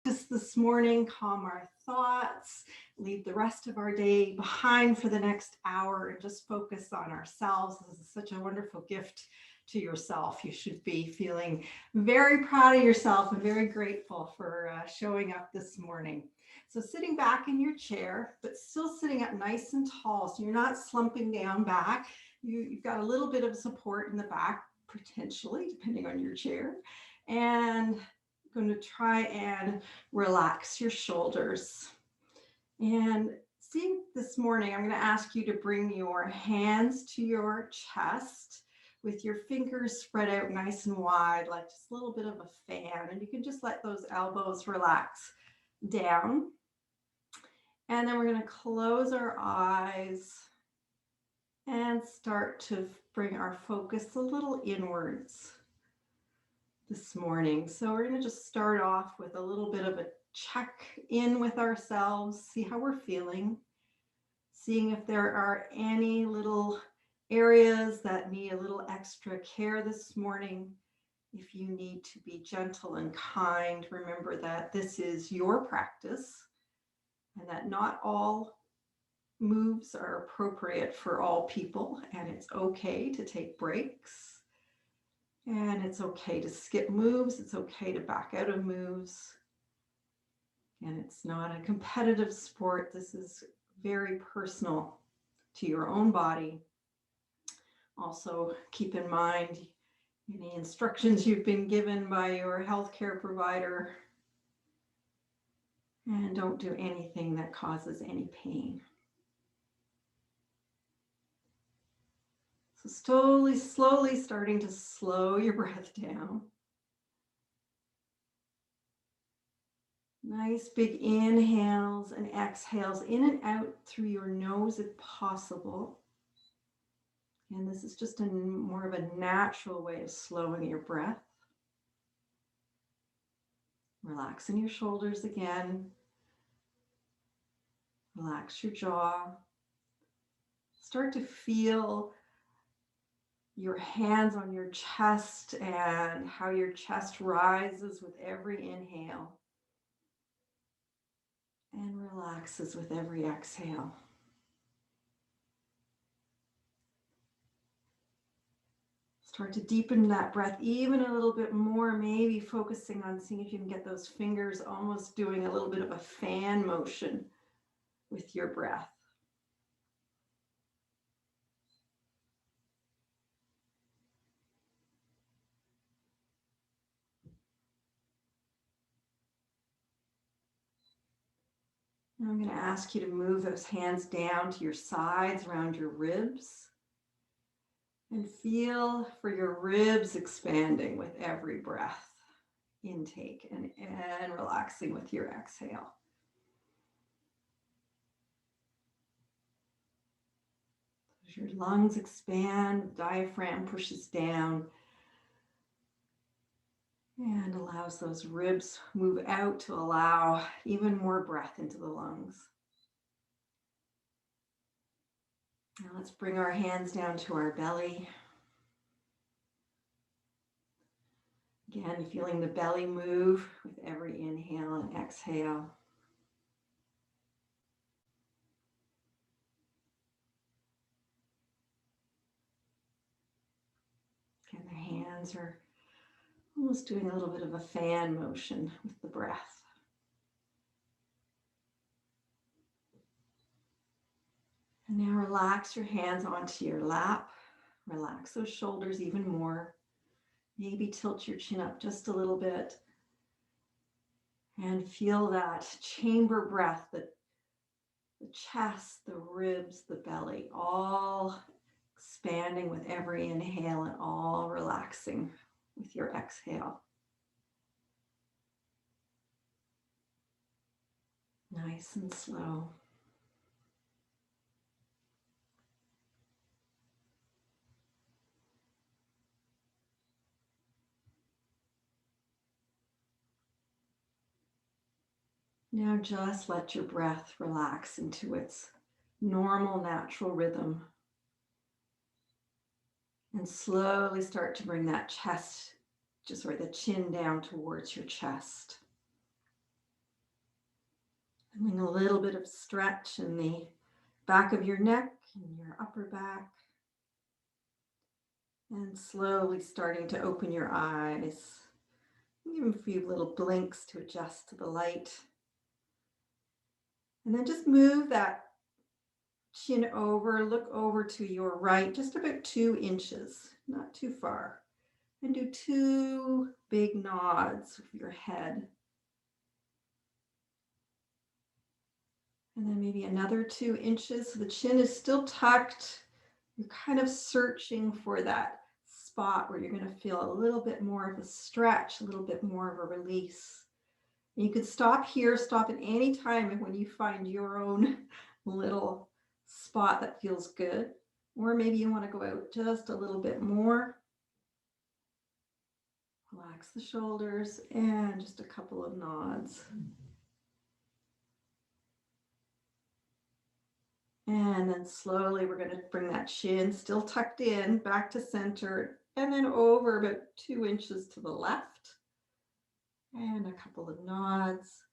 This morning, calm our thoughts, leave the rest of our day behind for the next hour, and just focus on ourselves. This is such a wonderful gift to yourself. You should be feeling very proud of yourself and very grateful for showing up this morning. So, sitting back in your chair, but still sitting up nice and tall, so you're not slumping down back. You've got a little bit of support in the back, potentially, depending on your chair. And going to try and relax your shoulders. And see, this morning, I'm going to ask you to bring your hands to your chest with your fingers spread out nice and wide, like just a little bit of a fan. And you can just let those elbows relax down. And then we're going to close our eyes and start to bring our focus a little inwards this morning. So we're going to just start off with a little bit of a check in with ourselves, see how we're feeling, seeing if there are any little areas that need a little extra care this morning. If you need to be gentle and kind, remember that this is your practice and that not all moves are appropriate for all people, and it's okay to take breaks. And it's okay to skip moves. It's okay to back out of moves. And it's not a competitive sport. This is very personal to your own body. Also, keep in mind any instructions you've been given by your healthcare provider. And don't do anything that causes any pain. So slowly starting to slow your breath down. Nice big inhales and exhales in and out through your nose if possible. And this is just more of a natural way of slowing your breath. Relaxing your shoulders again. Relax your jaw. Start to feel your hands on your chest and how your chest rises with every inhale and relaxes with every exhale. Start to deepen that breath even a little bit more, maybe focusing on seeing if you can get those fingers almost doing a little bit of a fan motion with your breath. Now I'm going to ask you to move those hands down to your sides, around your ribs, and feel for your ribs expanding with every breath intake and relaxing with your exhale. As your lungs expand, the diaphragm pushes down and allows those ribs move out to allow even more breath into the lungs. Now let's bring our hands down to our belly. Again, feeling the belly move with every inhale and exhale. And the hands are almost doing a little bit of a fan motion with the breath. And now relax your hands onto your lap. Relax those shoulders even more. Maybe tilt your chin up just a little bit. And feel that chamber breath, the chest, the ribs, the belly, all expanding with every inhale and all relaxing with your exhale. Nice and slow. Now just let your breath relax into its normal, natural rhythm. And slowly start to bring that chest, the chin down towards your chest. Feeling a little bit of stretch in the back of your neck and your upper back. And slowly starting to open your eyes. Give them a few little blinks to adjust to the light. And then just move that chin over, look over to your right, just about 2 inches, not too far. And do 2 big nods with your head. And then maybe another 2 inches. So the chin is still tucked. You're kind of searching for that spot where you're going to feel a little bit more of a stretch, a little bit more of a release. And you could stop here, stop at any time when you find your own little spot that feels good. Or maybe you want to go out just a little bit more. Relax the shoulders and just a couple of nods. And then slowly we're going to bring that chin still tucked in back to center and then over about 2 inches to the left. And a couple of nods.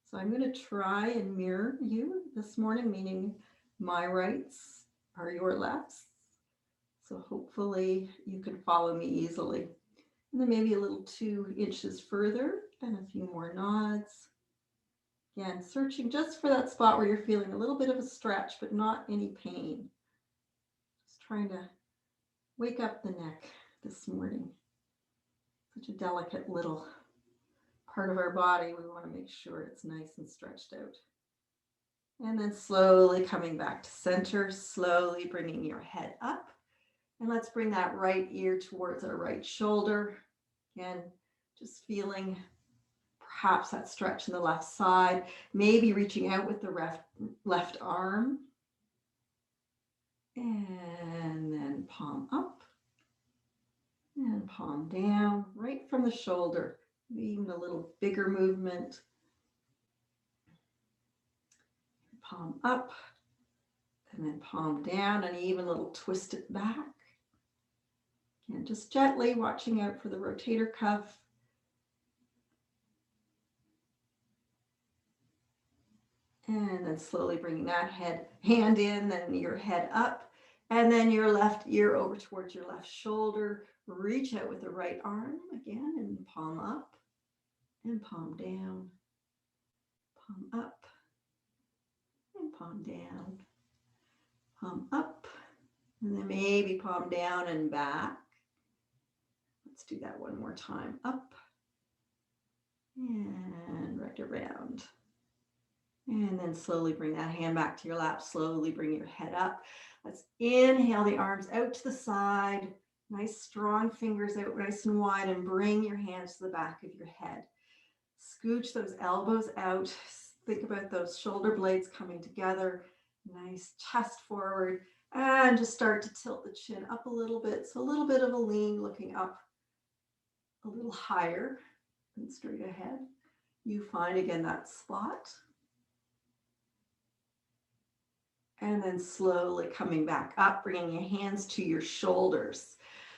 So I'm going to try and mirror you this morning, meaning my rights are your lefts. So hopefully you can follow me easily. And then maybe a little 2 inches further and a few more nods. Again, searching just for that spot where you're feeling a little bit of a stretch, but not any pain. Just trying to wake up the neck this morning. Such a delicate little part of our body. We want to make sure it's nice and stretched out. And then slowly coming back to center, slowly bringing your head up. And let's bring that right ear towards our right shoulder. Again, just feeling perhaps that stretch in the left side, maybe reaching out with the left arm. And then palm up and palm down, right from the shoulder. Even a little bigger movement. Palm up and then palm down, and even a little twist it back. And just gently watching out for the rotator cuff. And then slowly bringing that hand in, then your head up, and then your left ear over towards your left shoulder. Reach out with the right arm again, and palm up and palm down, palm up and palm down, palm up, and then maybe palm down and back. Let's do that one more time. Up and right around. And then slowly bring that hand back to your lap. Slowly bring your head up. Let's inhale the arms out to the side. Nice strong fingers out nice and wide, and bring your hands to the back of your head. Scooch those elbows out. Think about those shoulder blades coming together. Nice chest forward. And just start to tilt the chin up a little bit. So a little bit of a lean, looking up a little higher and straight ahead. You find again that spot. And then slowly coming back up, bringing your hands to your shoulders.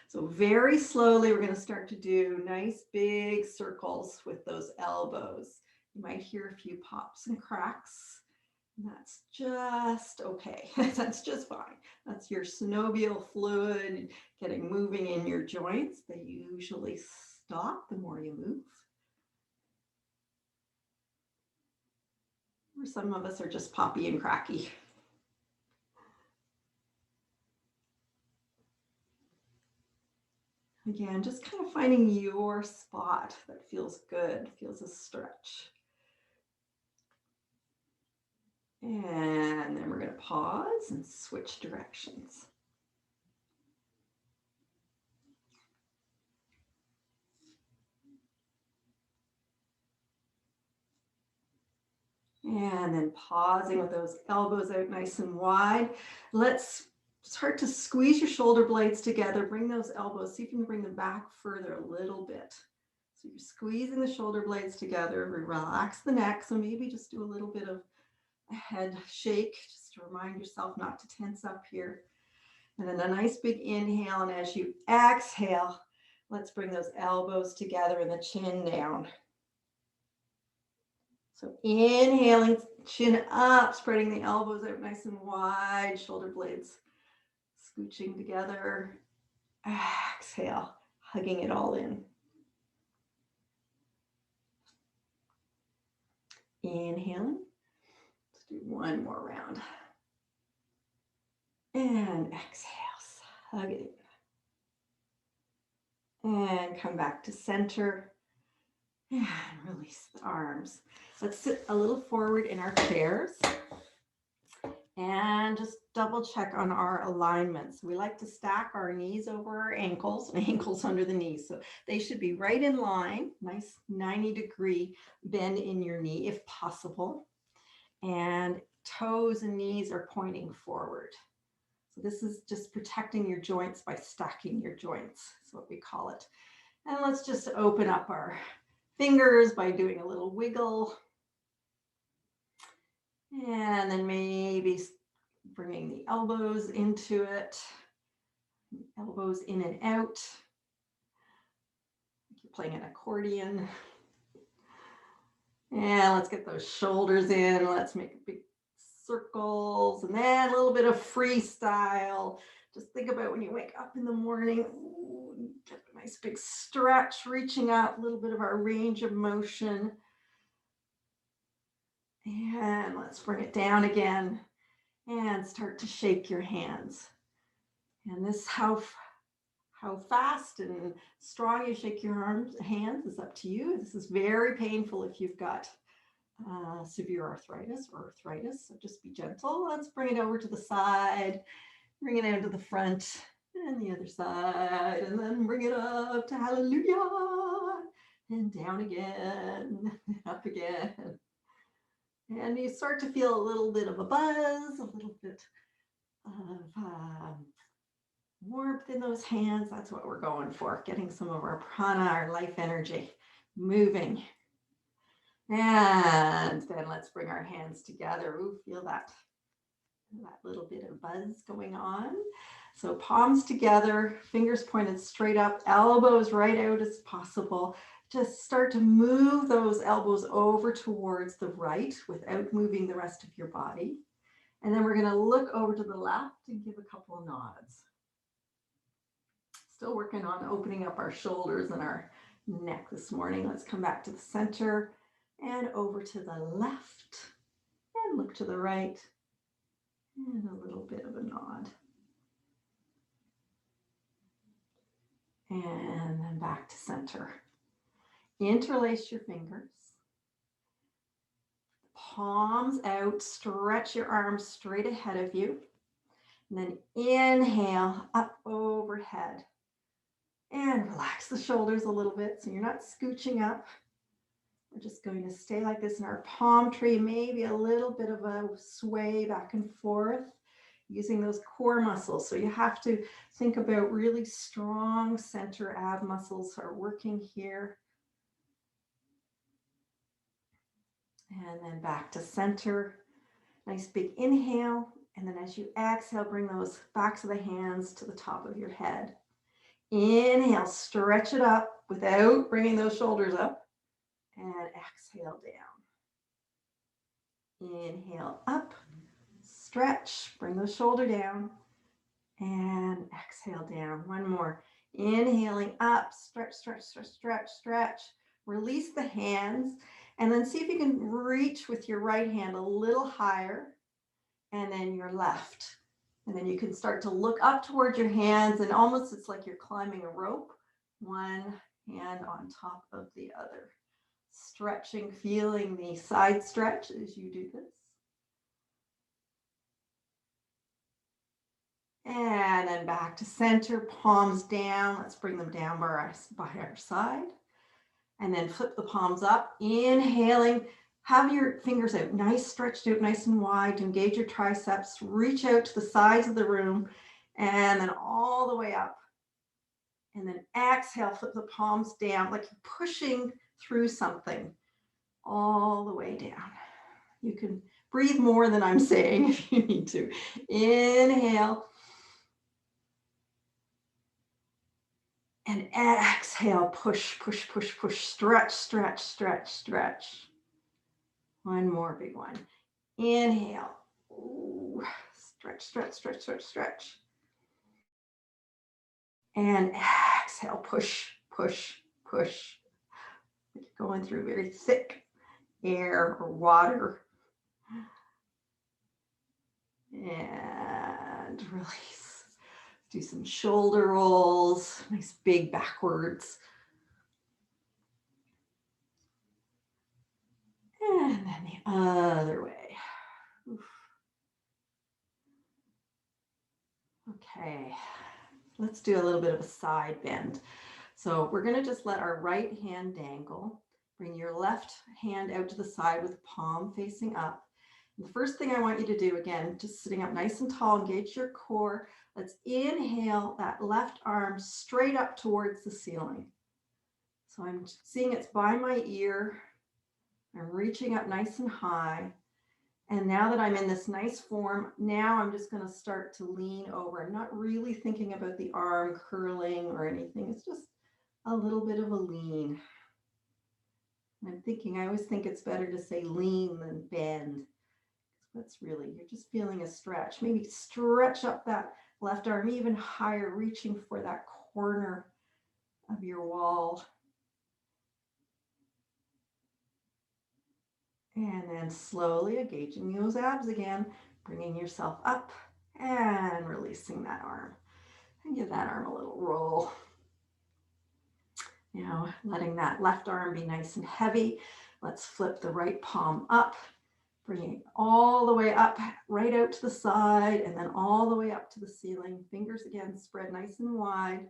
So very slowly, we're going to start to do nice big circles with those elbows. You might hear a few pops and cracks. And that's just okay. That's just fine. That's your synovial fluid getting moving in your joints. They usually stop the more you move. Or some of us are just poppy and cracky. Again, just kind of finding your spot that feels good, feels a stretch. And then we're going to pause and switch directions. And then pausing with those elbows out nice and wide. Let's start to squeeze your shoulder blades together. Bring those elbows, see if you can bring them back further a little bit. So you're squeezing the shoulder blades together. Relax the neck. So maybe just do a little bit of a head shake, just to remind yourself not to tense up here. And then a nice big inhale. And as you exhale, let's bring those elbows together and the chin down. So inhaling, Chin up, spreading the elbows out nice and wide, shoulder blades scooching together. Exhale, hugging it all in. Inhaling. Let's do one more round. And exhale, hug it in. And come back to center. And release the arms. Let's sit a little forward in our chairs. And just double check on our alignments. We like to stack our knees over our ankles and ankles under the knees. So they should be right in line, nice 90-degree bend in your knee if possible. And toes and knees are pointing forward. So this is just protecting your joints by stacking your joints. That's what we call it. And let's just open up our fingers by doing a little wiggle. And then maybe bringing the elbows into it. Elbows in and out. You're playing an accordion. And let's get those shoulders in. Let's make big circles. And then a little bit of freestyle. Just think about when you wake up in the morning. Ooh, get a nice big stretch, reaching out, a little bit of our range of motion. And let's bring it down again and start to shake your hands. And this, how fast and strong you shake your hands is up to you. This is very painful if you've got severe arthritis or arthritis, so just be gentle. Let's bring it over to the side, bring it out to the front and the other side, and then bring it up to hallelujah, and down again, up again. And you start to feel a little bit of a buzz, a little bit of warmth in those hands. That's what we're going for, getting some of our prana, our life energy, moving. And then let's bring our hands together. Ooh, feel that little bit of buzz going on. So palms together, fingers pointed straight up, elbows right out as possible. Just start to move those elbows over towards the right without moving the rest of your body. And then we're going to look over to the left and give a couple of nods. Still working on opening up our shoulders and our neck this morning. Let's come back to the center and over to the left and look to the right and a little bit of a nod. And then back to center. Interlace your fingers. Palms out, stretch your arms straight ahead of you. And then inhale up overhead. And relax the shoulders a little bit so you're not scooching up. We're just going to stay like this in our palm tree, maybe a little bit of a sway back and forth, using those core muscles. So you have to think about really strong center ab muscles are working here. And then back to center. Nice big inhale. And then as you exhale, bring those backs of the hands to the top of your head. Inhale, stretch it up without bringing those shoulders up. And exhale down. Inhale up, stretch, bring the shoulder down. And exhale down. One more. Inhaling up, stretch, stretch, stretch, stretch, stretch. Release the hands. And then see if you can reach with your right hand a little higher. And then your left. And then you can start to look up towards your hands, and almost it's like you're climbing a rope, one hand on top of the other. Stretching, feeling the side stretch as you do this. And then back to center, palms down. Let's bring them down by our side. And then flip the palms up, inhaling. Have your fingers out, nice stretched out, nice and wide to engage your triceps. Reach out to the sides of the room and then all the way up. And then exhale, flip the palms down like you're pushing through something all the way down. You can breathe more than I'm saying if you need to. Inhale. And exhale, push, push, push, push, stretch, stretch, stretch, stretch. One more big one. Inhale. Ooh, stretch, stretch, stretch, stretch, stretch. And exhale, push, push, push. You're going through very thick air or water. And release. Do some shoulder rolls, nice big backwards. And then the other way. Oof. Okay, let's do a little bit of a side bend. So we're going to just let our right hand dangle. Bring your left hand out to the side with the palm facing up. And the first thing I want you to do, again, just sitting up nice and tall, engage your core. Let's inhale that left arm straight up towards the ceiling. So I'm seeing it's by my ear. I'm reaching up nice and high. And now that I'm in this nice form, now I'm just going to start to lean over. I'm not really thinking about the arm curling or anything. It's just a little bit of a lean. I'm thinking, I always think it's better to say lean than bend. That's really, you're just feeling a stretch. Maybe stretch up that left arm even higher, reaching for that corner of your wall. And then slowly engaging those abs again, bringing yourself up and releasing that arm. And give that arm a little roll. Now, letting that left arm be nice and heavy. Let's flip the right palm up, bringing it all the way up, right out to the side, and then all the way up to the ceiling. Fingers again, spread nice and wide.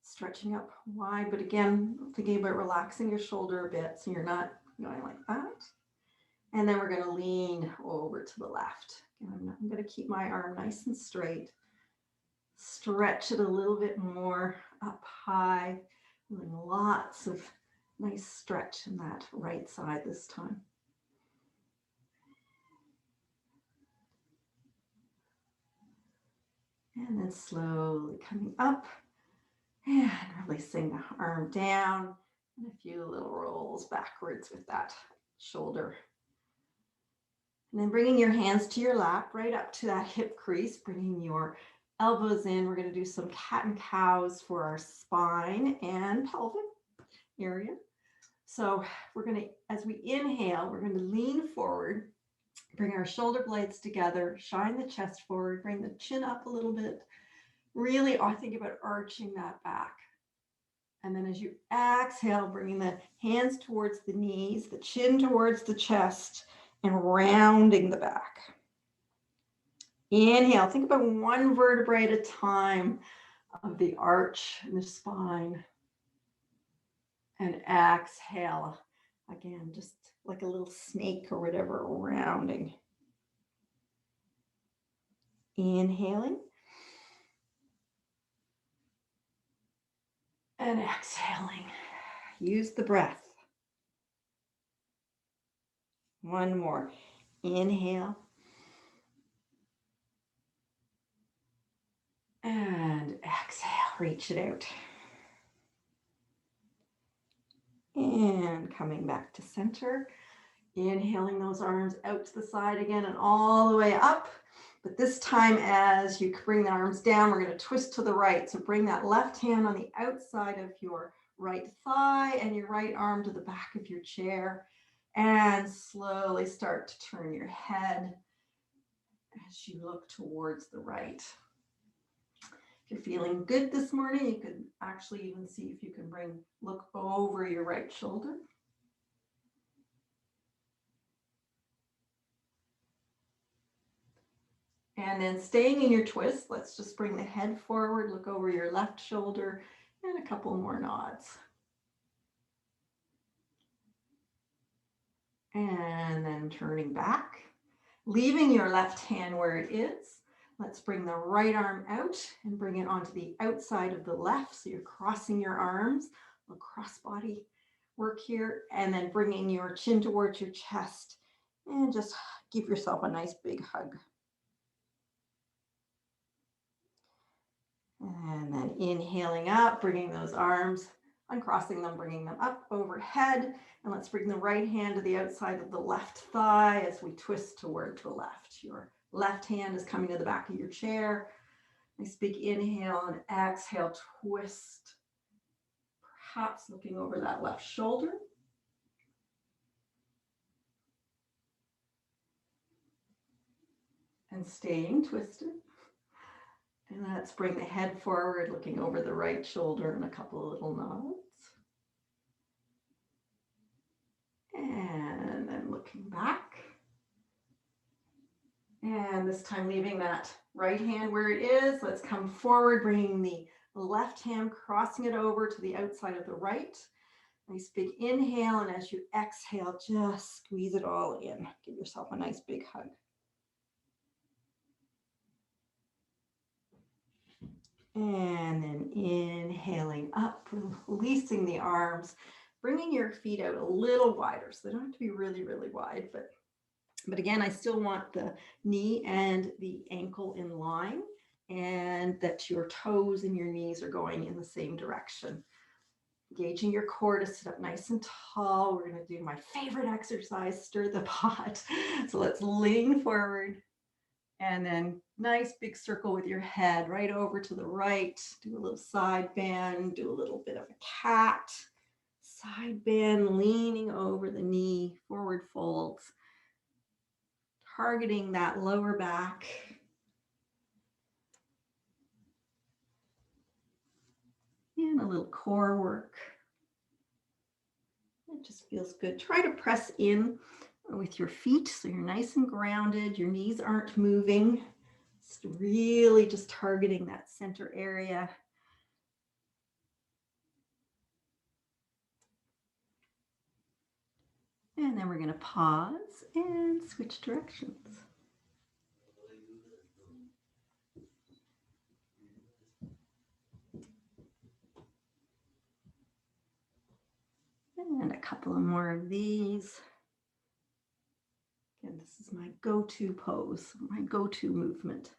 Stretching up wide, but again, thinking about relaxing your shoulder a bit so you're not going like that. And then we're going to lean over to the left. And I'm going to keep my arm nice and straight. Stretch it a little bit more up high. Feeling lots of nice stretch in that right side this time. And then slowly coming up and releasing the arm down and a few little rolls backwards with that shoulder. And then bringing your hands to your lap, right up to that hip crease, bringing your elbows in. We're going to do some cat and cows for our spine and pelvic area. So we're going to, as we inhale, we're going to lean forward, bring our shoulder blades together, shine the chest forward, bring the chin up a little bit. Really, I think about arching that back. And then as you exhale, bringing the hands towards the knees, the chin towards the chest, and rounding the back. Inhale, think about one vertebrae at a time of the arch in the spine. And exhale, again, just like a little snake or whatever, rounding. Inhaling. And exhaling. Use the breath. One more. Inhale. And exhale, reach it out. And coming back to center. Inhaling those arms out to the side again and all the way up. But this time, as you bring the arms down, we're going to twist to the right. So bring that left hand on the outside of your right thigh and your right arm to the back of your chair. And slowly start to turn your head as you look towards the right. If you're feeling good this morning, you could actually even see if you can look over your right shoulder. And then staying in your twist, let's just bring the head forward, look over your left shoulder, and a couple more nods. And then turning back, leaving your left hand where it is. Let's bring the right arm out and bring it onto the outside of the left. So you're crossing your arms, a crossbody work here, and then bringing your chin towards your chest and just give yourself a nice big hug. And then inhaling up, bringing those arms uncrossing them, bringing them up overhead. And let's bring the right hand to the outside of the left thigh as we twist toward the left. Your left hand is coming to the back of your chair. Nice big inhale and exhale, twist. Perhaps looking over that left shoulder. And staying twisted. And let's bring the head forward, looking over the right shoulder and a couple of little nods. And then looking back. And this time leaving that right hand where it is. Let's come forward, bringing the left hand, crossing it over to the outside of the right. Nice big inhale, and as you exhale, just squeeze it all in. Give yourself a nice big hug. And then inhaling up, releasing the arms, bringing your feet out a little wider. So they don't have to be really, really wide, but again, I still want the knee and the ankle in line, and that your toes and your knees are going in the same direction. Engaging your core to sit up nice and tall. We're going to do my favorite exercise, stir the pot. So let's lean forward. And then nice big circle with your head right over to the right. Do a little side bend, do a little bit of a cat. Side bend, leaning over the knee, forward folds. Targeting that lower back. And a little core work. It just feels good. Try to press in with your feet so you're nice and grounded. Your knees aren't moving. It's really just targeting that center area. And then we're going to pause and switch directions. And a couple of more of these. Again, this is my go-to pose, my go-to movement.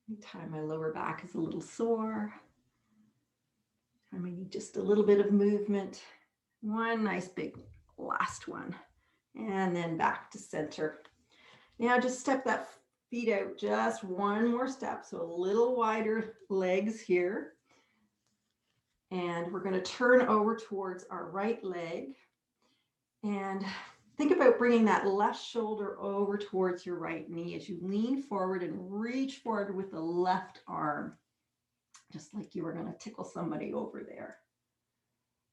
Anytime my lower back is a little sore, I may need just a little bit of movement. One nice big last one. And then back to center. Now just step that feet out just one more step. So a little wider legs here. And we're going to turn over towards our right leg. And think about bringing that left shoulder over towards your right knee as you lean forward and reach forward with the left arm, just like you were going to tickle somebody over there.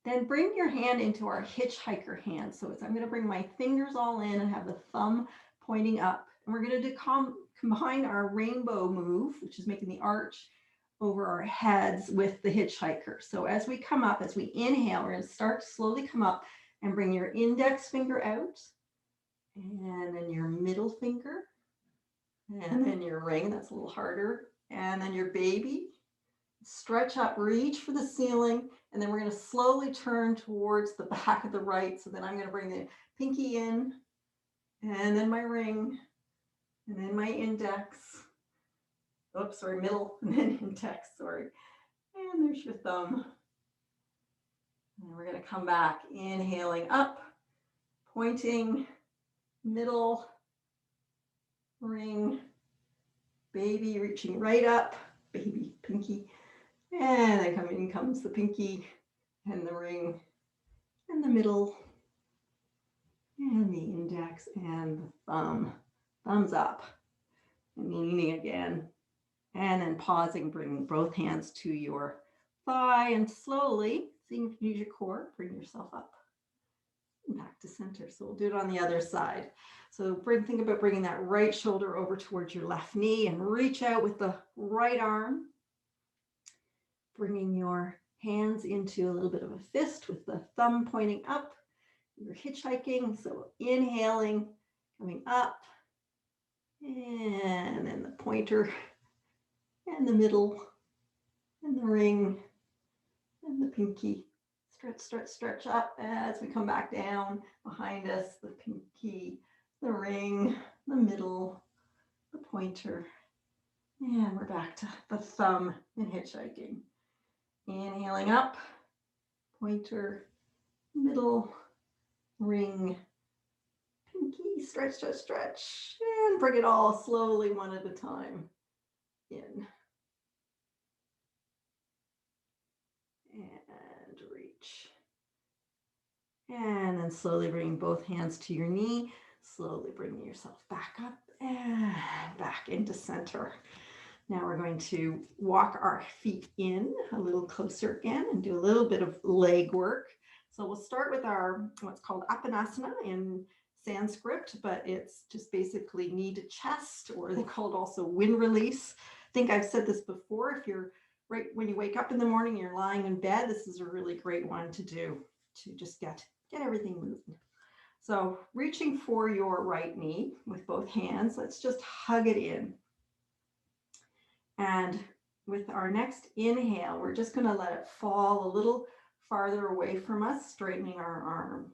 Then bring your hand into our hitchhiker hand. So I'm going to bring my fingers all in and have the thumb pointing up. And we're going to combine our rainbow move, which is making the arch over our heads, with the hitchhiker. So as we come up, as we inhale, we're going to start to slowly come up and bring your index finger out, and then your middle finger, and then your ring. That's a little harder. And then your baby. Stretch up, reach for the ceiling, and then we're going to slowly turn towards the back of the right. So then I'm going to bring the pinky in, and then my ring, and then my index. Oops, sorry, middle, and then index, sorry. And there's your thumb. And we're going to come back, inhaling up, pointing, middle, ring, baby, reaching right up, baby, pinky. And then in comes the pinky and the ring and the middle and the index and the thumb. Thumbs up and leaning again. And then pausing, bringing both hands to your thigh and slowly, seeing if you use your core, bring yourself up and back to center. So we'll do it on the other side. So think about bringing that right shoulder over towards your left knee and reach out with the right arm. Bringing your hands into a little bit of a fist with the thumb pointing up. You're hitchhiking, so inhaling, coming up, and then the pointer, and the middle, and the ring, and the pinky. Stretch, stretch, stretch up as we come back down behind us. The pinky, the ring, the middle, the pointer, and we're back to the thumb and hitchhiking. Inhaling up, pointer, middle, ring, pinky, stretch, stretch, stretch, and bring it all slowly one at a time in. And reach. And then slowly bring both hands to your knee, slowly bringing yourself back up and back into center. Now we're going to walk our feet in a little closer again and do a little bit of leg work. So we'll start with our what's called Apanasana in Sanskrit, but it's just basically knee to chest, or they call it also wind release. I think I've said this before. If you're right when you wake up in the morning, you're lying in bed, this is a really great one to do to just get everything moving. So reaching for your right knee with both hands, let's just hug it in. And with our next inhale, we're just going to let it fall a little farther away from us, straightening our arms.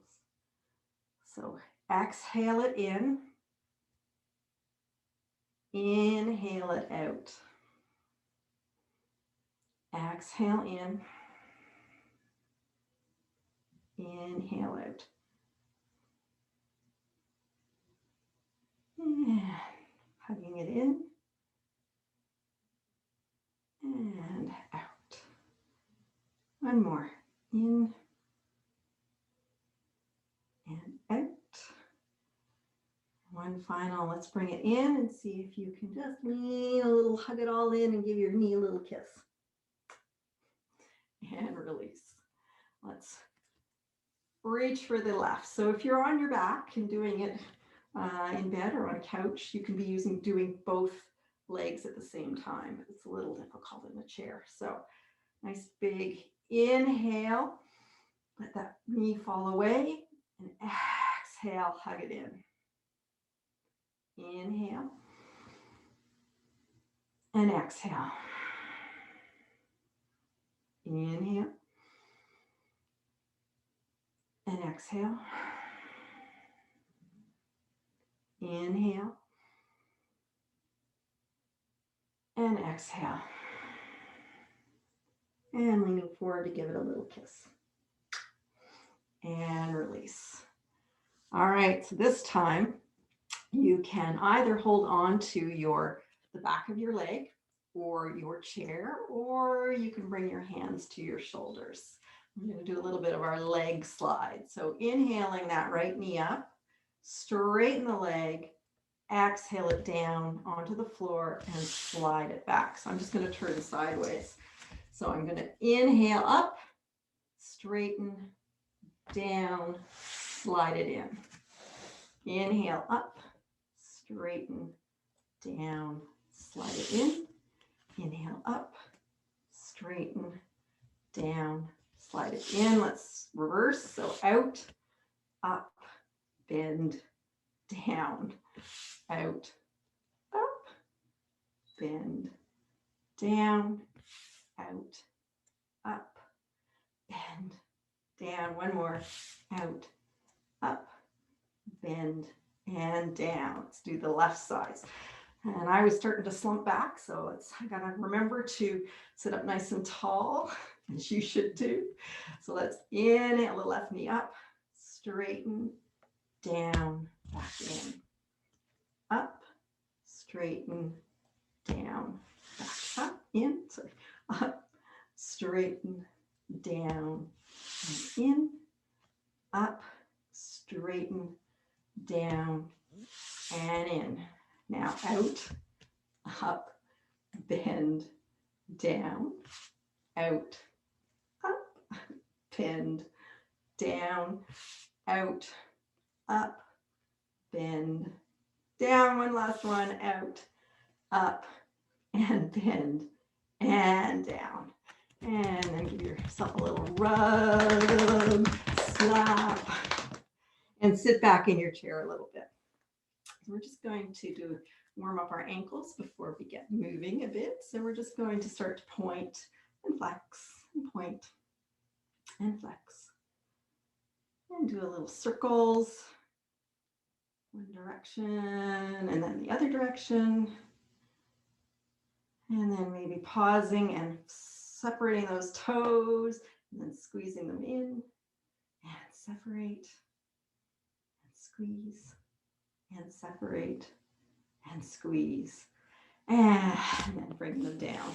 So exhale it in, inhale it out. Exhale in, inhale out. And hugging it in and out. One more, in and out. One final, let's bring it in and see if you can just lean a little, hug it all in and give your knee a little kiss. And release. Let's reach for the left. So if you're on your back and doing it in bed or on a couch, you can be doing both legs at the same time. It's a little difficult in a chair. So nice big inhale, let that knee fall away, and exhale, hug it in. Inhale and exhale. Inhale and exhale. Inhale and exhale. And leaning forward to give it a little kiss. And release. All right, so this time you can either hold on to the back of your leg or your chair, or you can bring your hands to your shoulders. We're going to do a little bit of our leg slide. So inhaling that right knee up, straighten the leg, exhale it down onto the floor and slide it back. So I'm just going to turn sideways. So I'm going to inhale up, straighten, down, slide it in. Inhale up, straighten, down, slide it in. Inhale up, straighten, down, slide it in. Let's reverse. So out, up, bend, down, out, up, bend, down, out, up, bend, down. One more, out, up, bend, and down. Let's do the left sides. And I was starting to slump back, so I gotta remember to sit up nice and tall, as you should do. So let's inhale the left knee up, straighten, down, back in, up, straighten, down, back up, in, sorry, up, straighten, down, and in, up, straighten, down, and in. Now out, up, bend, down, out, up, bend, down, out, up, bend, down. One last one, out, up, and bend, and down. And then give yourself a little rub, slap, and sit back in your chair a little bit. We're just going to warm up our ankles before we get moving a bit. So we're just going to start to point and flex and point and flex. And do a little circles, one direction and then the other direction. And then maybe pausing and separating those toes And then squeezing them in and separate and squeeze and separate and squeeze. And then bring them down.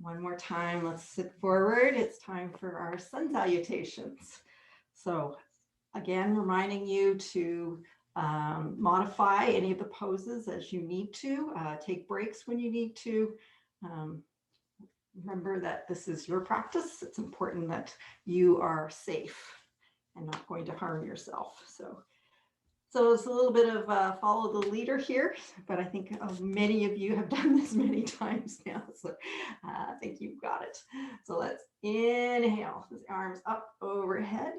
One more time, let's sit forward. It's time for our sun salutations. So again, reminding you to modify any of the poses as you need to, take breaks when you need to. Remember that this is your practice. It's important that you are safe and not going to harm yourself. So it's a little bit of follow the leader here, but I think many of you have done this many times now. So I think you've got it. So let's inhale, the arms up overhead,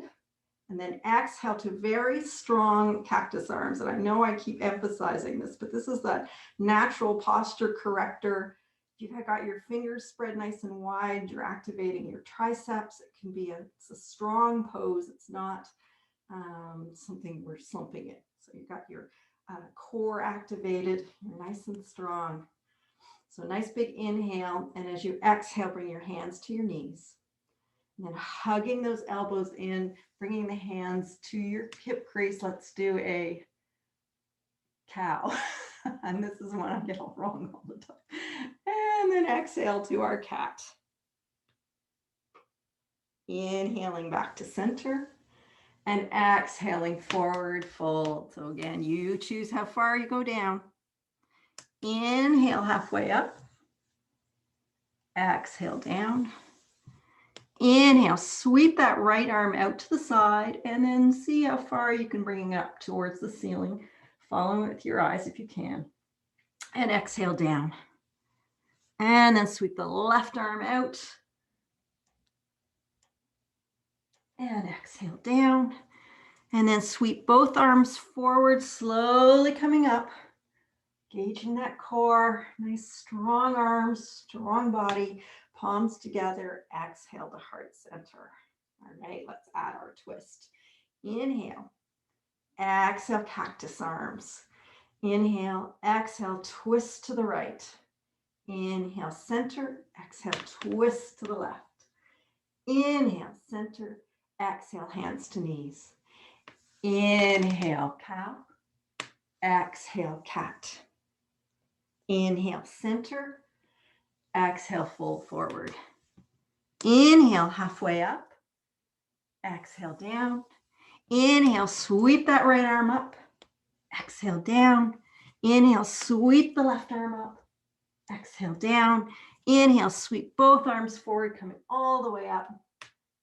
and then exhale to very strong cactus arms. And I know I keep emphasizing this, but this is that natural posture corrector. If you've got your fingers spread nice and wide, you're activating your triceps. It can be it's a strong pose. It's not something we're slumping it. So you've got your core activated, you're nice and strong. So nice big inhale. And as you exhale, bring your hands to your knees. And then hugging those elbows in, bringing the hands to your hip crease. Let's do a cow. And this is one I get all wrong all the time. And then exhale to our cat. Inhaling back to center. And exhaling forward fold. So again, you choose how far you go down. Inhale halfway up. Exhale down. Inhale, sweep that right arm out to the side and then see how far you can bring it up towards the ceiling. Following with your eyes if you can. And exhale down. And then sweep the left arm out. And exhale down. And then sweep both arms forward, slowly coming up. Gauging that core, nice strong arms, strong body, palms together, exhale to heart center. All right, let's add our twist. Inhale, exhale, cactus arms. Inhale, exhale, twist to the right. Inhale, center, exhale, twist to the left. Inhale, center, exhale, hands to knees. Inhale, cow, exhale, cat. Inhale, center, exhale, fold forward. Inhale, halfway up, exhale, down. Inhale, sweep that right arm up, exhale, down. Inhale, sweep the left arm up, exhale, down. Inhale, sweep both arms forward, coming all the way up,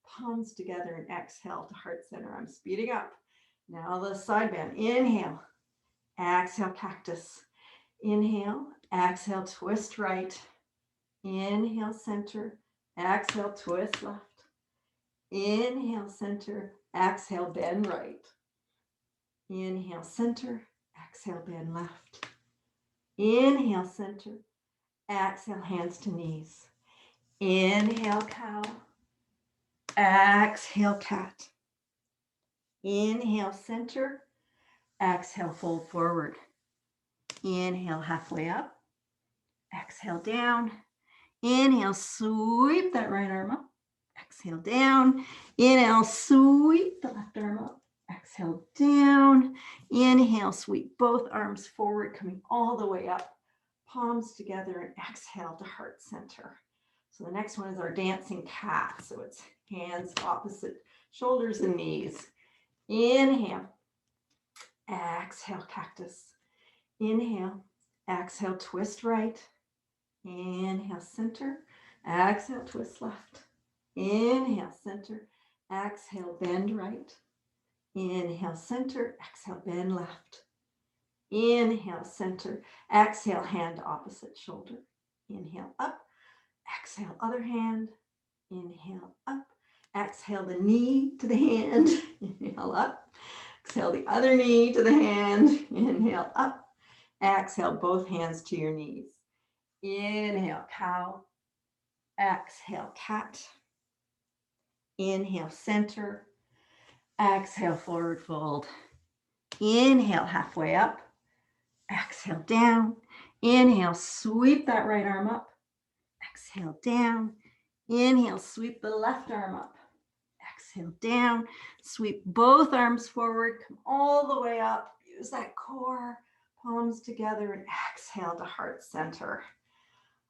palms together, and exhale to heart center. I'm speeding up. Now the side bend. Inhale, exhale, cactus. Inhale, exhale, twist right. Inhale, center, exhale, twist left. Inhale, center, exhale, bend right. Inhale, center, exhale, bend left. Inhale, center, exhale, hands to knees. Inhale, cow. Exhale, cat. Inhale, center. Exhale, fold forward. Inhale, halfway up. Exhale, down. Inhale, sweep that right arm up. Exhale, down. Inhale, sweep the left arm up. Exhale, down. Inhale, sweep both arms forward, coming all the way up. Palms together and exhale to heart center. So the next one is our dancing cat. So it's hands opposite shoulders and knees. Inhale. Exhale, cactus. Inhale. Exhale, twist right. Inhale, center. Exhale, twist left. Inhale, center. Exhale, bend right. Inhale, center. Exhale, bend left. Inhale, center. Exhale, hand opposite shoulder. Inhale, up. Exhale, other hand. Inhale, up. Exhale, the knee to the hand. Inhale, up. Exhale, the other knee to the hand. Inhale, up. Exhale, both hands to your knees. Inhale, cow. Exhale, cat. Inhale, center. Exhale, forward fold. Inhale, halfway up. Exhale, down. Inhale, sweep that right arm up. Exhale, down. Inhale, sweep the left arm up. Exhale, down. Sweep both arms forward. Come all the way up. Use that core, palms together, and exhale to heart center.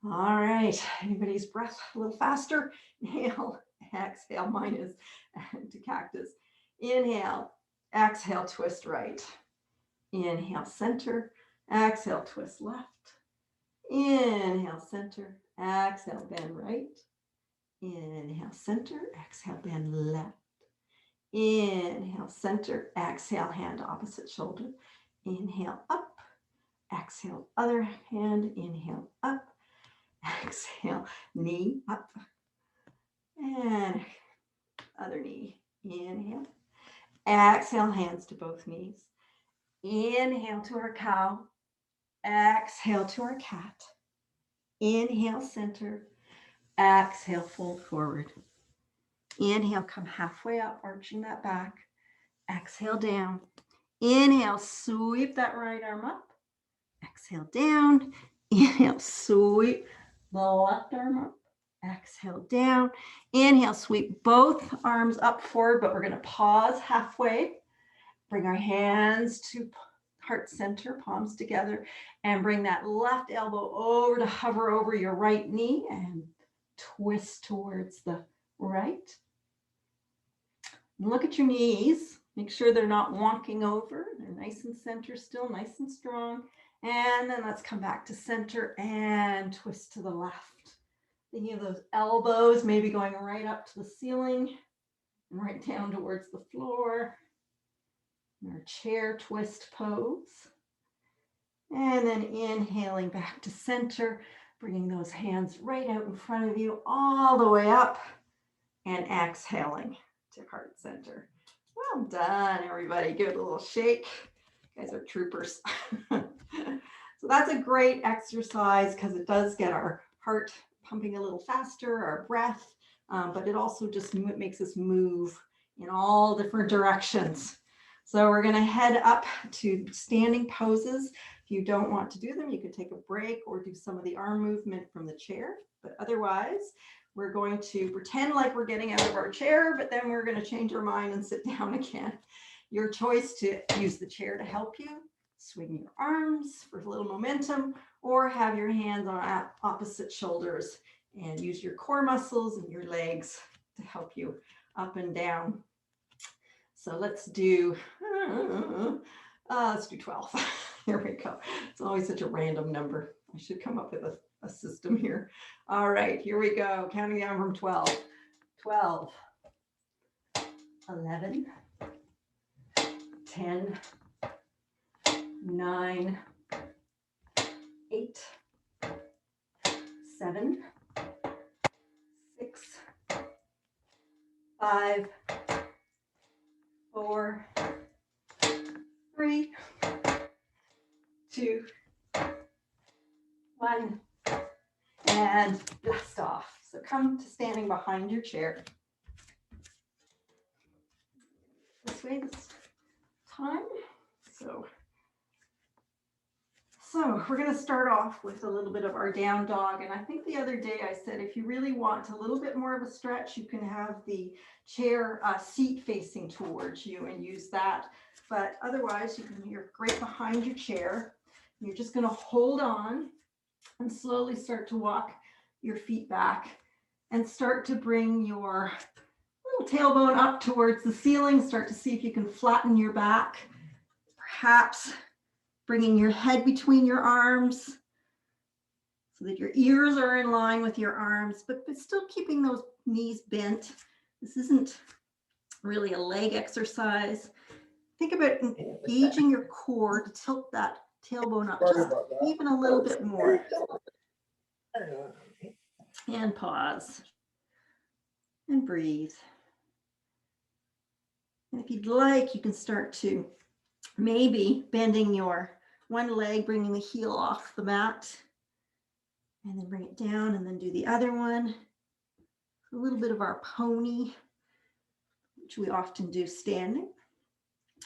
All right. Anybody's breath a little faster? Inhale, exhale. Mine is to cactus. Inhale, exhale, twist right. Inhale, center. Exhale, twist left. Inhale, center. Exhale, bend right. Inhale, center. Exhale, bend left. Inhale, center. Exhale, hand opposite shoulder. Inhale, up. Exhale, other hand. Inhale, up. Exhale, knee up. And other knee. Inhale. Exhale, hands to both knees. Inhale to our cow. Exhale to our cat. Inhale, center. Exhale, fold forward. Inhale, come halfway up, arching that back. Exhale, down. Inhale, sweep that right arm up. Exhale, down. Inhale, sweep the left arm up. Exhale, down. Inhale, sweep both arms up forward, but we're going to pause halfway. Bring our hands to heart center, palms together, and bring that left elbow over to hover over your right knee and twist towards the right. And look at your knees. Make sure they're not wonking over. They're nice and center still, nice and strong. And then let's come back to center and twist to the left. Thinking of those elbows maybe going right up to the ceiling and right down towards the floor. In our chair twist pose. And then inhaling back to center, bringing those hands right out in front of you, all the way up, and exhaling to heart center. Well done, everybody. Give it a little shake. You guys are troopers. So that's a great exercise because it does get our heart pumping a little faster, our breath, but it also just makes us move in all different directions. So we're going to head up to standing poses. If you don't want to do them, you can take a break or do some of the arm movement from the chair. But otherwise, we're going to pretend like we're getting out of our chair, but then we're going to change our mind and sit down again. Your choice to use the chair to help you, swing your arms for a little momentum, or have your hands on opposite shoulders and use your core muscles and your legs to help you up and down. So let's do 12. Here we go. It's always such a random number. I should come up with a system here. All right, here we go. Counting down from 12. 12, 11, 10, 9, 8, 7, 6, 5, 4, 3, 2, 1, and blast off. So come to standing behind your chair. This way this time. So we're going to start off with a little bit of our down dog. And I think the other day I said, if you really want a little bit more of a stretch, you can have the chair seat facing towards you and use that. But otherwise, you're great behind your chair. You're just going to hold on and slowly start to walk your feet back and start to bring your little tailbone up towards the ceiling. Start to see if you can flatten your back, perhaps bringing your head between your arms so that your ears are in line with your arms, but still keeping those knees bent. This isn't really a leg exercise. Think about engaging your core to tilt that tailbone up just even a little bit more. And pause. And breathe. And if you'd like, you can start to maybe bending your one leg, bringing the heel off the mat, and then bring it down, and then do the other one. A little bit of our pony, which we often do standing,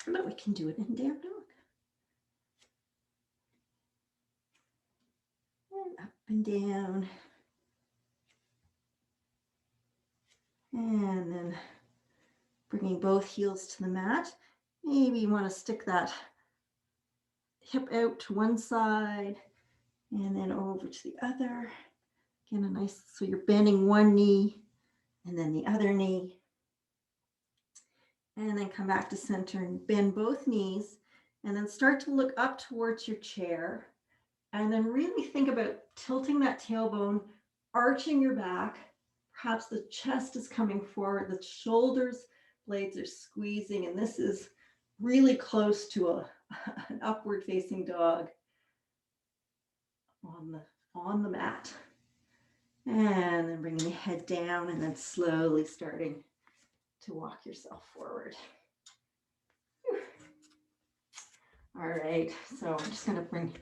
but we can do it in down dog. And up and down. And then bringing both heels to the mat. Maybe you want to stick that hip out to one side and then over to the other. Again, a nice, so you're bending one knee and then the other knee. And then come back to center and bend both knees. And then start to look up towards your chair. And then really think about tilting that tailbone, arching your back. Perhaps the chest is coming forward, the shoulders blades are squeezing, and this is really close to an upward facing dog on the mat. And then bringing the head down and then slowly starting to walk yourself forward. All right, so I'm just going to bring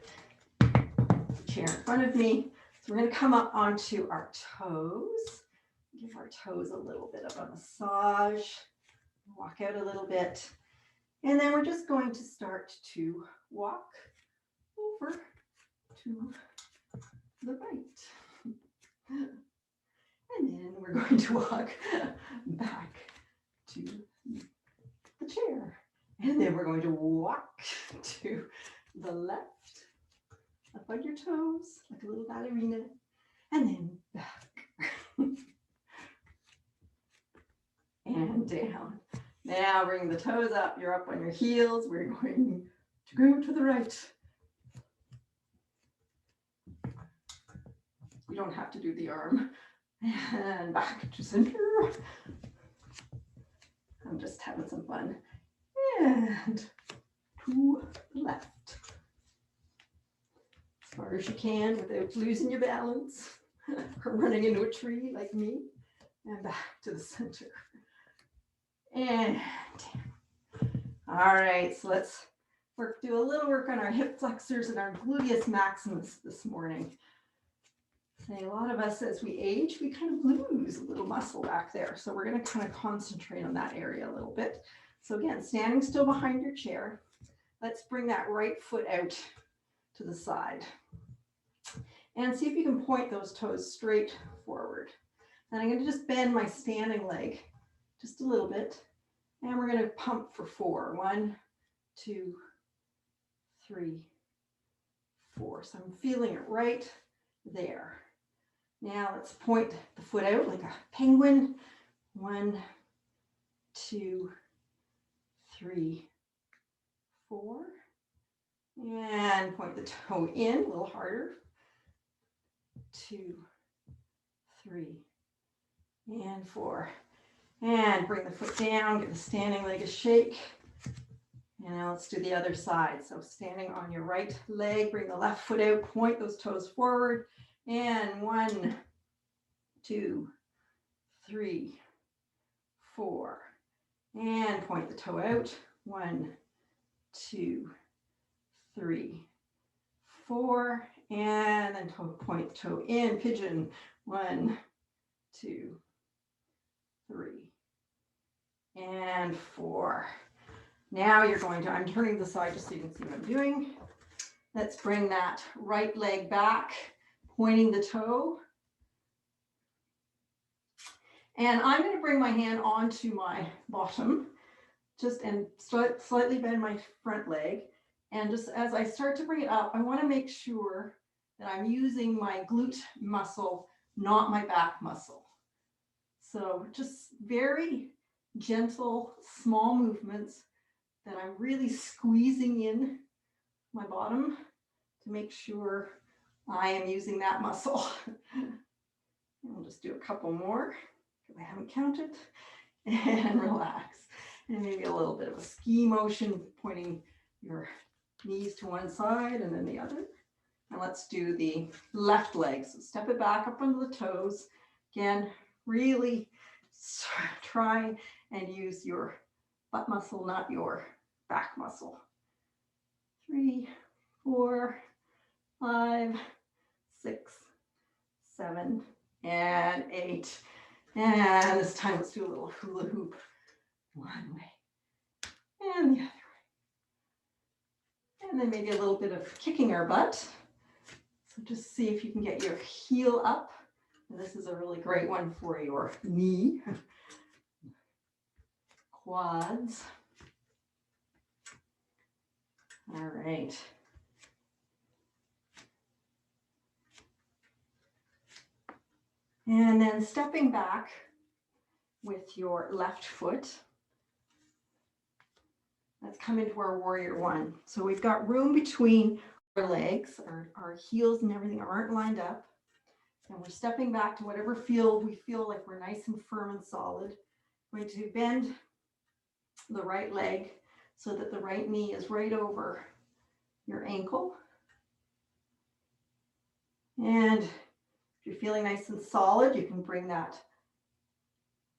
the chair in front of me. So we're going to come up onto our toes. Give our toes a little bit of a massage. Walk out a little bit. And then we're just going to start to walk over to the right. And then we're going to walk back to the chair. And then we're going to walk to the left, up on your toes, like a little ballerina, and then back. And down. Now bring the toes up, you're up on your heels. We're going to go to the right. You don't have to do the arm. And back to center. I'm just having some fun. And to the left. As far as you can without losing your balance or running into a tree like me. And back to the center. And all right, so let's do a little work on our hip flexors and our gluteus maximus this morning. A lot of us, as we age, we kind of lose a little muscle back there. So we're going to kind of concentrate on that area a little bit. So again, standing still behind your chair. Let's bring that right foot out to the side. And see if you can point those toes straight forward. And I'm going to just bend my standing leg just a little bit. And we're going to pump for 4. 1, 2, 3, 4. So I'm feeling it right there. Now let's point the foot out like a penguin. 1, 2, 3, 4. And point the toe in a little harder. 2, 3, and 4. And bring the foot down, give the standing leg a shake. And now let's do the other side. So standing on your right leg, bring the left foot out, point those toes forward. And 1, 2, 3, 4. And point the toe out. 1, 2, 3, 4. And then point toe in, pigeon. 1, 2, 3, and 4. Now you're going to, I'm turning the side just so you can see what I'm doing. Let's bring that right leg back, pointing the toe. And I'm going to bring my hand onto my bottom, and slightly bend my front leg. And just as I start to bring it up, I want to make sure that I'm using my glute muscle, not my back muscle. So just very gentle, small movements that I'm really squeezing in my bottom to make sure I am using that muscle. And we'll just do a couple more because I haven't counted. And relax. And maybe a little bit of a ski motion, pointing your knees to one side and then the other. And let's do the left leg. So step it back up onto the toes. Again, really try and use your butt muscle, not your back muscle. 3, 4, 5, 6, 7, and 8. And this time let's do a little hula hoop. One way and the other way. And then maybe a little bit of kicking our butt. So just see if you can get your heel up. And this is a really great one for your knee. quads. All right. And then stepping back with your left foot. Let's come into our warrior one. So we've got room between our legs, our heels and everything aren't lined up. And we're stepping back to whatever we feel like we're nice and firm and solid. We're going to bend the right leg so that the right knee is right over your ankle. And if you're feeling nice and solid, you can bring that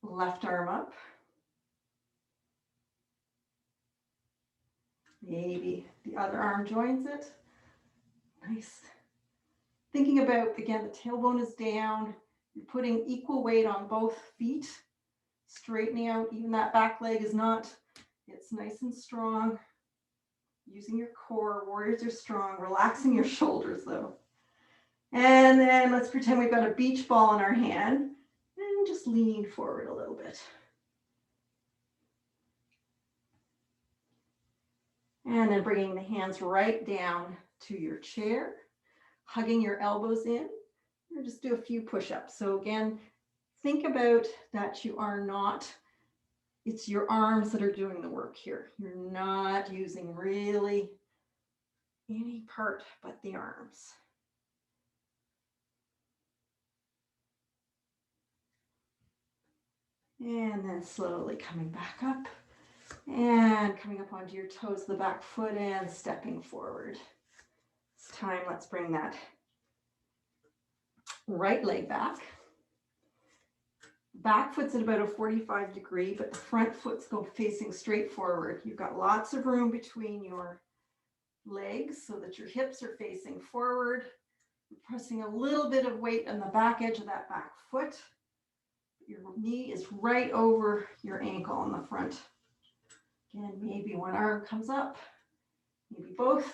left arm up. Maybe the other arm joins it. Nice. Thinking about, again, the tailbone is down. You're putting equal weight on both feet, straightening out. Even that back leg is not, it's nice and strong. Using your core, warriors are strong. Relaxing your shoulders though. And then let's pretend we've got a beach ball in our hand and just lean forward a little bit. And then bringing the hands right down to your chair, hugging your elbows in, or just do a few push-ups. So again, think about that you are not, it's your arms that are doing the work here. You're not using really any part but the arms. And then slowly coming back up and coming up onto your toes, the back foot, and stepping forward. This time, let's bring that right leg back. Back foot's at about a 45 degree, but the front foot's go facing straight forward. You've got lots of room between your legs so that your hips are facing forward. You're pressing a little bit of weight on the back edge of that back foot. Your knee is right over your ankle on the front. Again, maybe one arm comes up, maybe both.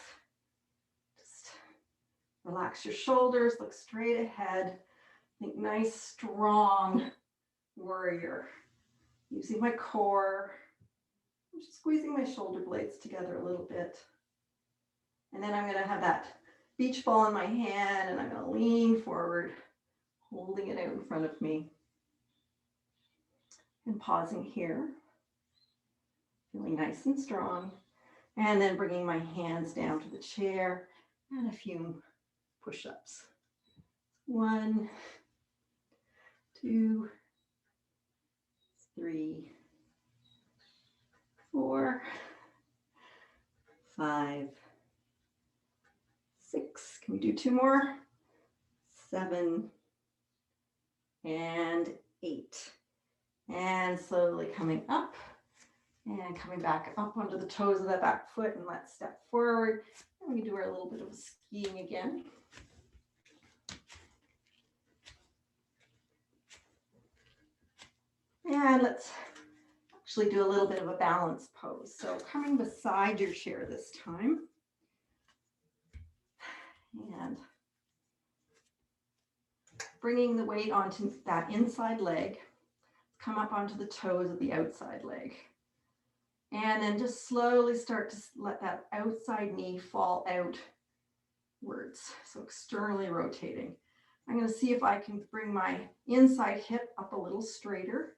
Just relax your shoulders, look straight ahead. Think nice, strong warrior. Using my core. I'm just squeezing my shoulder blades together a little bit. And then I'm going to have that beach ball in my hand and I'm going to lean forward, holding it out in front of me. And pausing here. Feeling nice and strong. And then bringing my hands down to the chair and a few push-ups. 1, 2, 3, 4, 5, 6. Can we do 2 more? 7 and 8. And slowly coming up and coming back up onto the toes of that back foot, and let's step forward. And we do our little bit of skiing again. And let's actually do a little bit of a balance pose. So coming beside your chair this time. And bringing the weight onto that inside leg. Come up onto the toes of the outside leg. And then just slowly start to let that outside knee fall outwards. So externally rotating. I'm going to see if I can bring my inside hip up a little straighter.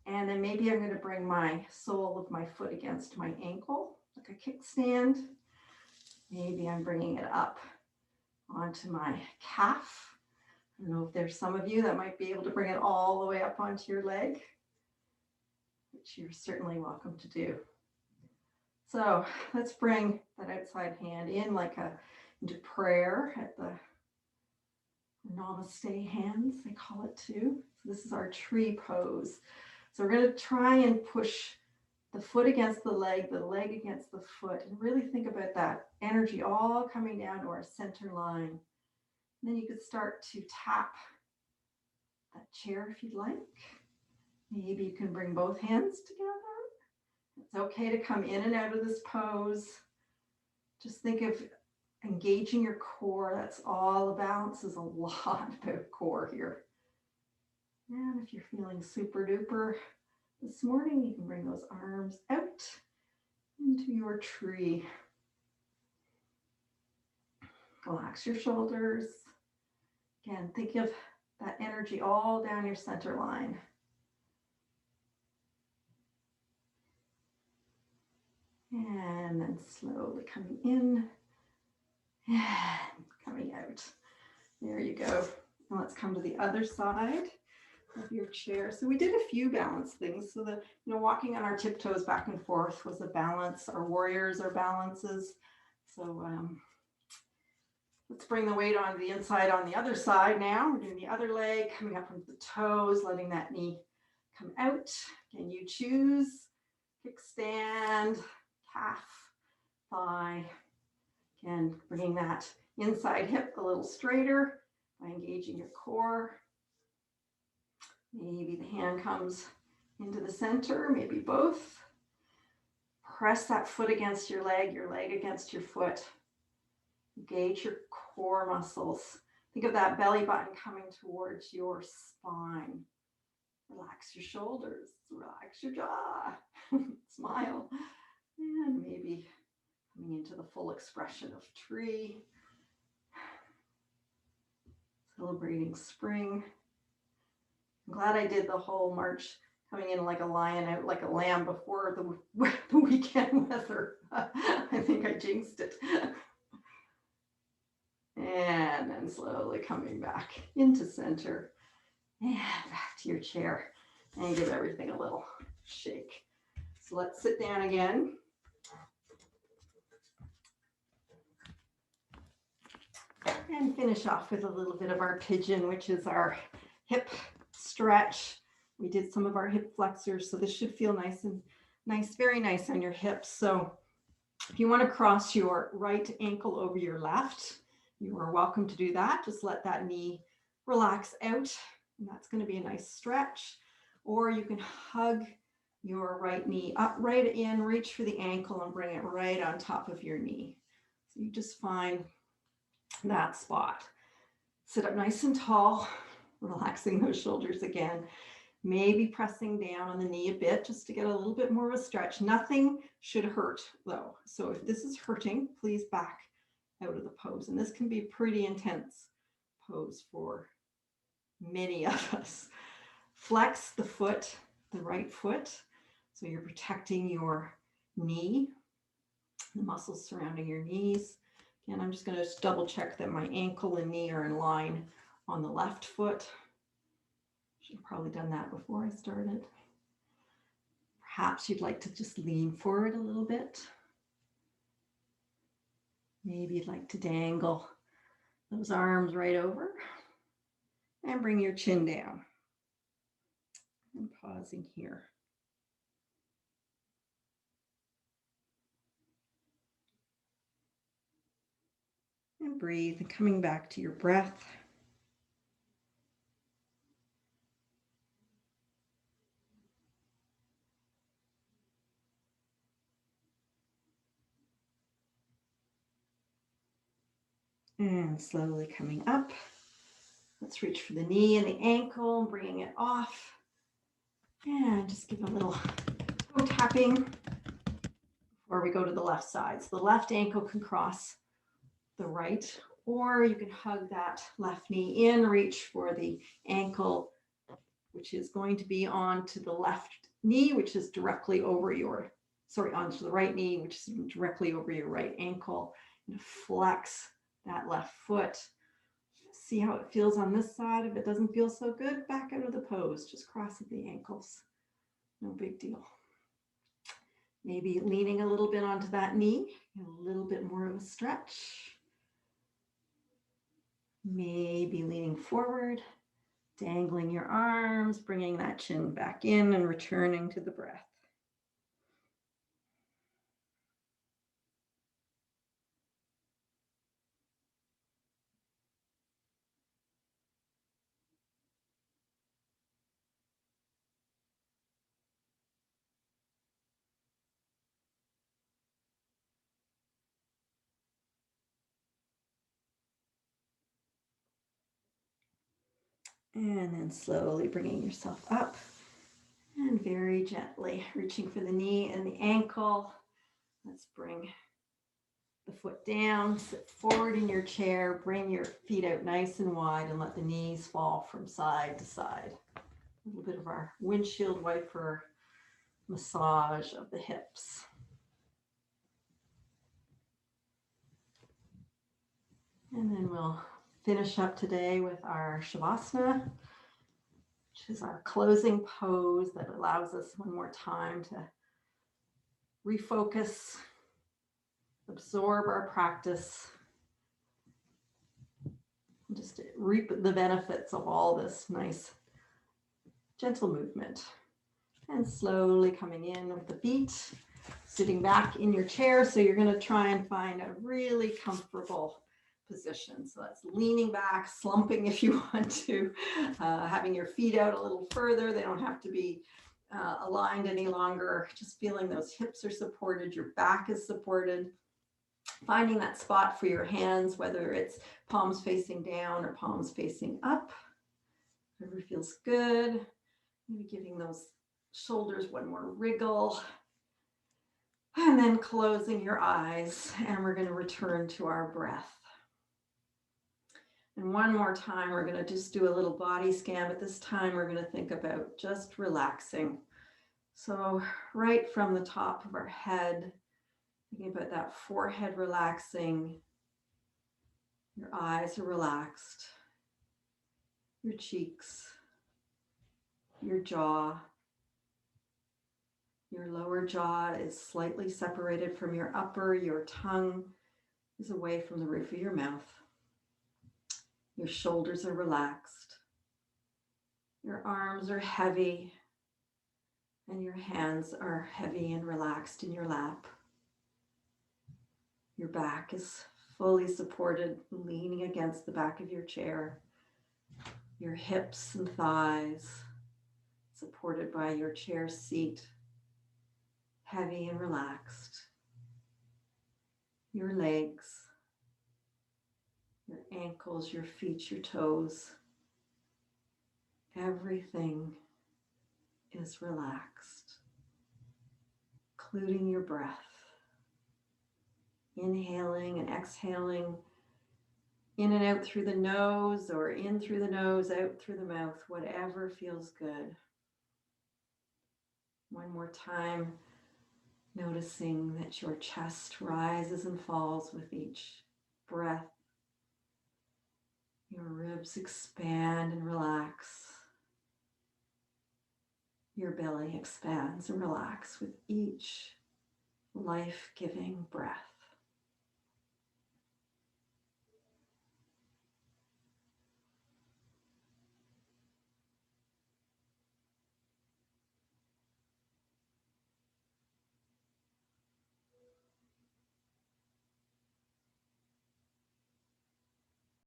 And then maybe I'm going to bring my sole of my foot against my ankle, like a kickstand. Maybe I'm bringing it up onto my calf. I don't know if there's some of you that might be able to bring it all the way up onto your leg, which you're certainly welcome to do. So let's bring that outside hand in like into prayer at the namaste hands, they call it too. So this is our tree pose. So we're going to try and push the foot against the leg against the foot, and really think about that energy all coming down to our center line. And then you could start to tap that chair if you'd like. Maybe you can bring both hands together. It's okay to come in and out of this pose. Just think of engaging your core. That's all. The balance is a lot about core here. And if you're feeling super duper This morning, you can bring those arms out into your tree. Relax your shoulders. Again, think of that energy all down your center line. And then slowly coming in and coming out. There you go. Now let's come to the other side of your chair. So we did a few balance things. So the, walking on our tiptoes back and forth was a balance. Our warriors are balances. So let's bring the weight onto the inside on the other side now. We're doing the other leg, coming up from the toes, letting that knee come out. Can you choose? Kickstand, calf, thigh. Again, bringing that inside hip a little straighter by engaging your core. Maybe the hand comes into the center, maybe both. Press that foot against your leg against your foot. Engage your core muscles. Think of that belly button coming towards your spine. Relax your shoulders, relax your jaw, smile. And maybe coming into the full expression of tree. Celebrating spring. I'm glad I did the whole march coming in like a lion, out like a lamb before the weekend weather. I think I jinxed it. And then slowly coming back into center and back to your chair and give everything a little shake. So let's sit down again. And finish off with a little bit of our pigeon, which is our hip stretch. We did some of our hip flexors, so this should feel nice, very nice on your hips. So if you want to cross your right ankle over your left, you are welcome to do that. Just let that knee relax out, and that's going to be a nice stretch. Or you can hug your right knee up, right in, reach for the ankle and bring it right on top of your knee. So you just find that spot. Sit up nice and tall, relaxing those shoulders again. Maybe pressing down on the knee a bit just to get a little bit more of a stretch. Nothing should hurt though. So if this is hurting, please back out of the pose. And this can be a pretty intense pose for many of us. Flex the foot, the right foot. So you're protecting your knee, the muscles surrounding your knees. And I'm just going to double check that my ankle and knee are in line on the left foot. Should have probably done that before I started. Perhaps you'd like to just lean forward a little bit. Maybe you'd like to dangle those arms right over and bring your chin down. And pausing here. And breathe and coming back to your breath. And slowly coming up. Let's reach for the knee and the ankle, bringing it off. And just give a little toe tapping before we go to the left side. So the left ankle can cross the right, or you can hug that left knee in, reach for the ankle, which is going to be onto the left knee, which is directly over your, onto the right knee, which is directly over your right ankle. And flex that left foot. See how it feels on this side. If it doesn't feel so good, back out of the pose. Just cross at the ankles. No big deal. Maybe leaning a little bit onto that knee, a little bit more of a stretch. Maybe leaning forward, dangling your arms, bringing that chin back in and returning to the breath. And then slowly bringing yourself up. And And very gently reaching for the knee and the ankle. Let's bring the foot down, sit forward in your chair, bring your feet out nice and wide and let the knees fall from side to side. A little bit of our windshield wiper massage of the hips. And then we'll finish up today with our Shavasana, which is our closing pose that allows us one more time to refocus, absorb our practice, and just reap the benefits of all this nice, gentle movement. And slowly coming in with the feet, sitting back in your chair. So you're going to try and find a really comfortable position. So that's leaning back, slumping if you want to, having your feet out a little further. They don't have to be aligned any longer. Just feeling those hips are supported, your back is supported. Finding that spot for your hands, whether it's palms facing down or palms facing up, whatever feels good. Maybe giving those shoulders one more wriggle. And then closing your eyes, and we're going to return to our breath. And one more time, we're going to just do a little body scan, but this time we're going to think about just relaxing. So right from the top of our head, thinking about that forehead relaxing, your eyes are relaxed, your cheeks, your jaw. Your lower jaw is slightly separated from your upper. Your tongue is away from the roof of your mouth. Your shoulders are relaxed. Your arms are heavy. And your hands are heavy and relaxed in your lap. Your back is fully supported, leaning against the back of your chair. Your hips and thighs supported by your chair seat, heavy and relaxed. Your legs, your ankles, your feet, your toes, everything is relaxed, including your breath. Inhaling and exhaling in and out through the nose, or in through the nose, out through the mouth, whatever feels good. One more time, noticing that your chest rises and falls with each breath. Your ribs expand and relax. Your belly expands and relaxes with each life-giving breath.